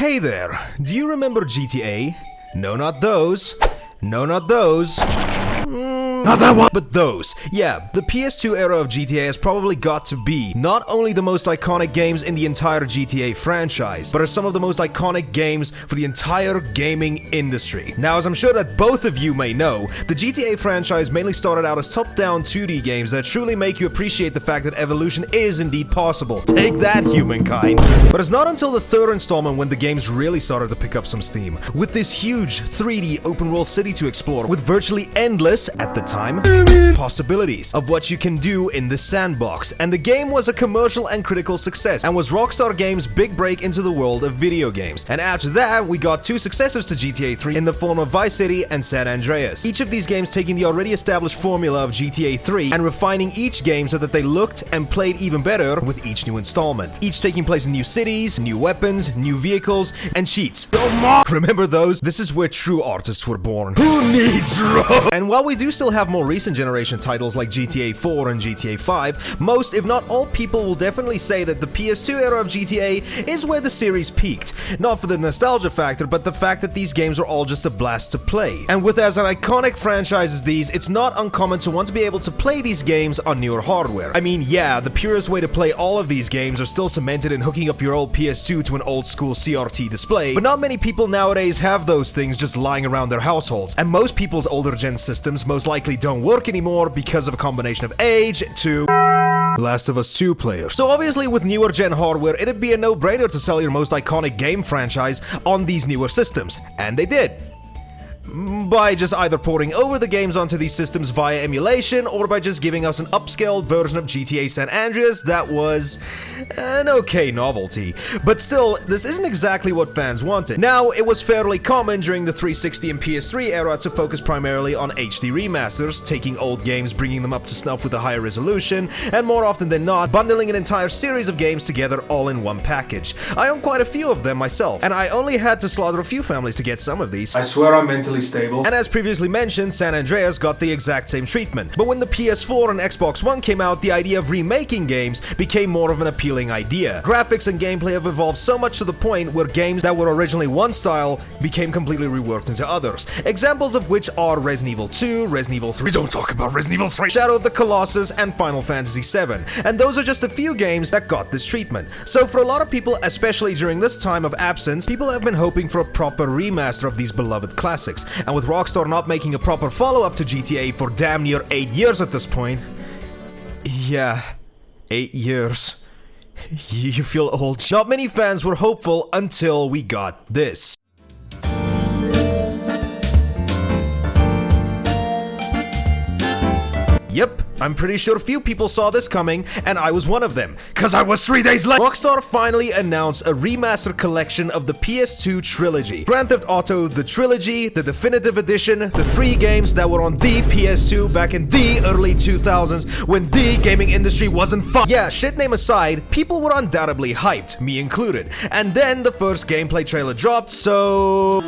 Hey there, do you remember GTA? No, not those. No, not those. Not that one, but those. Yeah, the PS2 era of GTA has probably got to be not only the most iconic games in the entire GTA franchise, but are some of the most iconic games for the entire gaming industry. Now, as I'm sure that both of you may know, the GTA franchise mainly started out as top-down 2D games that truly make you appreciate the fact that evolution is indeed possible. Take that, humankind. But it's not until the third installment when the games really started to pick up some steam, with this huge 3D open-world city to explore, with virtually endless, at the time, possibilities of what you can do in the sandbox. And the game was a commercial and critical success, and was Rockstar Games' big break into the world of video games. And after that, we got two successors to GTA 3 in the form of Vice City and San Andreas. Each of these games taking the already established formula of GTA 3 and refining each game so that they looked and played even better with each new installment. Each taking place in new cities, new weapons, new vehicles, and cheats. Remember those? This is where true artists were born. Who needs rope? And while we do still have more recent generation titles like GTA 4 and GTA 5, most, if not all people, will definitely say that the PS2 era of GTA is where the series peaked. Not for the nostalgia factor, but the fact that these games are all just a blast to play. And with as an iconic franchise as these, it's not uncommon to want to be able to play these games on newer hardware. I mean, yeah, the purest way to play all of these games are still cemented in hooking up your old PS2 to an old school CRT display, but not many people nowadays have those things just lying around their households. And most people's older gen systems most likely don't work anymore because of a combination of age to Last of Us 2 players. So obviously with newer gen hardware, it'd be a no-brainer to sell your most iconic game franchise on these newer systems. And they did. By just either porting over the games onto these systems via emulation, or by just giving us an upscaled version of GTA San Andreas that was an okay novelty. But still, this isn't exactly what fans wanted. Now, it was fairly common during the 360 and PS3 era to focus primarily on HD remasters, taking old games, bringing them up to snuff with a higher resolution, and more often than not, bundling an entire series of games together all in one package. I own quite a few of them myself, and I only had to slaughter a few families to get some of these. I swear I'm mentally stable. And as previously mentioned, San Andreas got the exact same treatment. But when the PS4 and Xbox One came out, the idea of remaking games became more of an appealing idea. Graphics and gameplay have evolved so much to the point where games that were originally one style became completely reworked into others. Examples of which are Resident Evil 2, Resident Evil 3, don't talk about Resident Evil 3, Shadow of the Colossus, and Final Fantasy 7. And those are just a few games that got this treatment. So for a lot of people, especially during this time of absence, people have been hoping for a proper remaster of these beloved classics. And with Rockstar not making a proper follow-up to GTA for damn near 8 years at this point. Yeah, 8 years. You feel old. Not many fans were hopeful until we got this. Yep, I'm pretty sure few people saw this coming, and I was one of them, cause I was 3 days late. Rockstar finally announced a remastered collection of the PS2 Trilogy. Grand Theft Auto, the Trilogy, the Definitive Edition, the 3 games that were on the PS2 back in the early 2000s when the gaming industry wasn't fun. Yeah, shit name aside, people were undoubtedly hyped, me included. And then the first gameplay trailer dropped, so...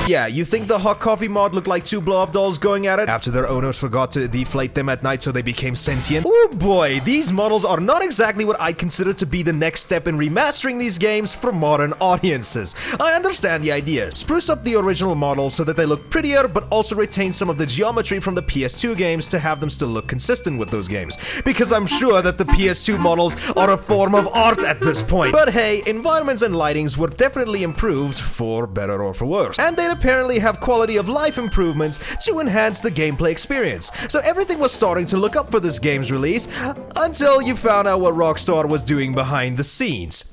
Yeah, you think the hot coffee mod looked like two blow-up dolls going at it after their owners forgot to deflate them at night so they became sentient? Oh boy, these models are not exactly what I'd consider to be the next step in remastering these games for modern audiences. I understand the idea. Spruce up the original models so that they look prettier, but also retain some of the geometry from the PS2 games to have them still look consistent with those games. Because I'm sure that the PS2 models are a form of art at this point. But hey, environments and lightings were definitely improved, for better or for worse. And they'd apparently have quality of life improvements to enhance the gameplay experience. So everything was starting to look up for this game's release, until you found out what Rockstar was doing behind the scenes.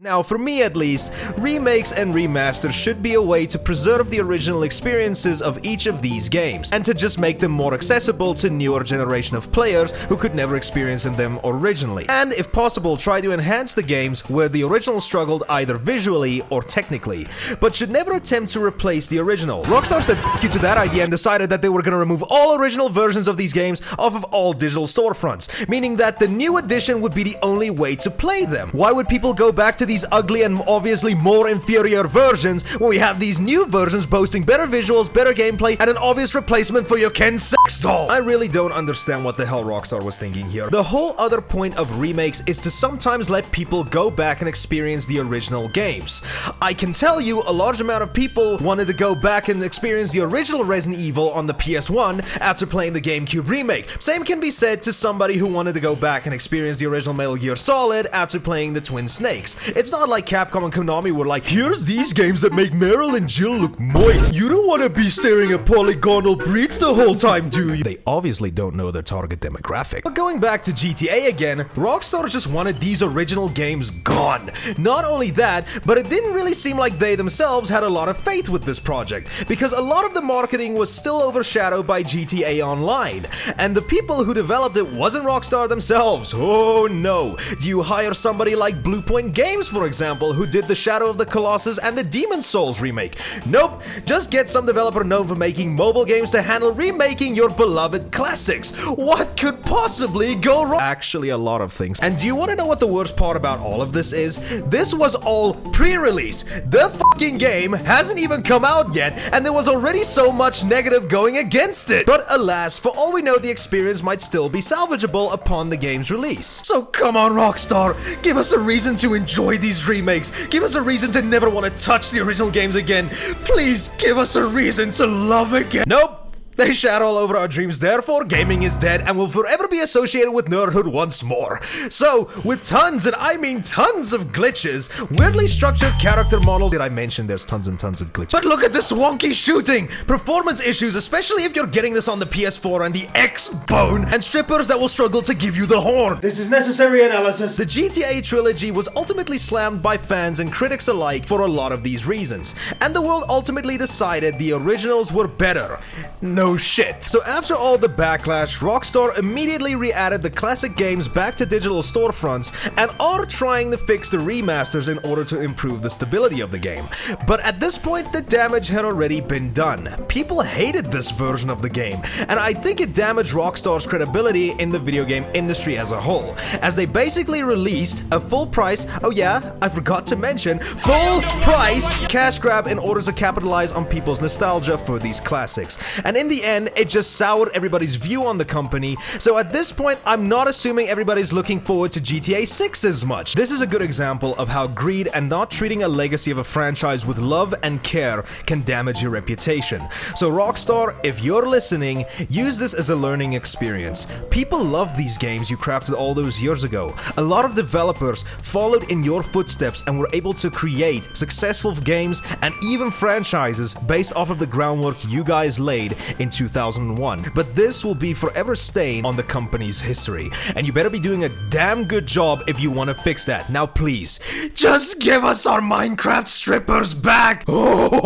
Now, for me at least, remakes and remasters should be a way to preserve the original experiences of each of these games, and to just make them more accessible to newer generation of players who could never experience them originally. And, if possible, try to enhance the games where the original struggled either visually or technically, but should never attempt to replace the original. Rockstar said f*** you to that idea and decided that they were gonna remove all original versions of these games off of all digital storefronts, meaning that the new edition would be the only way to play them. Why would people go back to the these ugly and obviously more inferior versions when we have these new versions boasting better visuals, better gameplay, and an obvious replacement for your Ken sex doll? I really don't understand what the hell Rockstar was thinking here. The whole other point of remakes is to sometimes let people go back and experience the original games. I can tell you a large amount of people wanted to go back and experience the original Resident Evil on the PS1 after playing the GameCube remake. Same can be said to somebody who wanted to go back and experience the original Metal Gear Solid after playing the Twin Snakes. It's not like Capcom and Konami were like, here's these games that make Meryl and Jill look moist. You don't want to be staring at polygonal breeds the whole time, do you? They obviously don't know their target demographic. But going back to GTA again, Rockstar just wanted these original games gone. Not only that, but it didn't really seem like they themselves had a lot of faith with this project, because a lot of the marketing was still overshadowed by GTA Online, and the people who developed it wasn't Rockstar themselves. Oh no. Do you hire somebody like Bluepoint Games, for example, who did the Shadow of the Colossus and the Demon's Souls remake? Nope. Just get some developer known for making mobile games to handle remaking your beloved classics. What could possibly go wrong? Actually, a lot of things. And do you want to know what the worst part about all of this is? This was all pre-release. The fucking game hasn't even come out yet, and there was already so much negative going against it. But alas, for all we know, the experience might still be salvageable upon the game's release. So come on, Rockstar, give us a reason to enjoy these remakes. Give us a reason to never want to touch the original games again. Please give us a reason to love again. Nope. They shat all over our dreams, therefore gaming is dead and will forever be associated with nerdhood once more. So, with tons, and I mean tons of glitches, weirdly structured character models— did I mention there's tons and tons of glitches? But look at this wonky shooting! Performance issues, especially if you're getting this on the PS4 and the X-Bone, and strippers that will struggle to give you the horn. This is necessary analysis. The GTA Trilogy was ultimately slammed by fans and critics alike for a lot of these reasons, and the world ultimately decided the originals were better. No shit. So after all the backlash, Rockstar immediately re-added the classic games back to digital storefronts and are trying to fix the remasters in order to improve the stability of the game. But at this point, the damage had already been done. People hated this version of the game, and I think it damaged Rockstar's credibility in the video game industry as a whole, as they basically released a full price— oh yeah, I forgot to mention— full price cash grab in order to capitalize on people's nostalgia for these classics. And in the end, it just soured everybody's view on the company. So at this point, I'm not assuming everybody's looking forward to GTA 6 as much. This is a good example of how greed and not treating a legacy of a franchise with love and care can damage your reputation. So Rockstar, if you're listening, use this as a learning experience. People love these games you crafted all those years ago. A lot of developers followed in your footsteps and were able to create successful games and even franchises based off of the groundwork you guys laid in 2001. But this will be forever stained on the company's history, and you better be doing a damn good job if you want to fix that. Now please, just give us our Minecraft strippers back! Oh.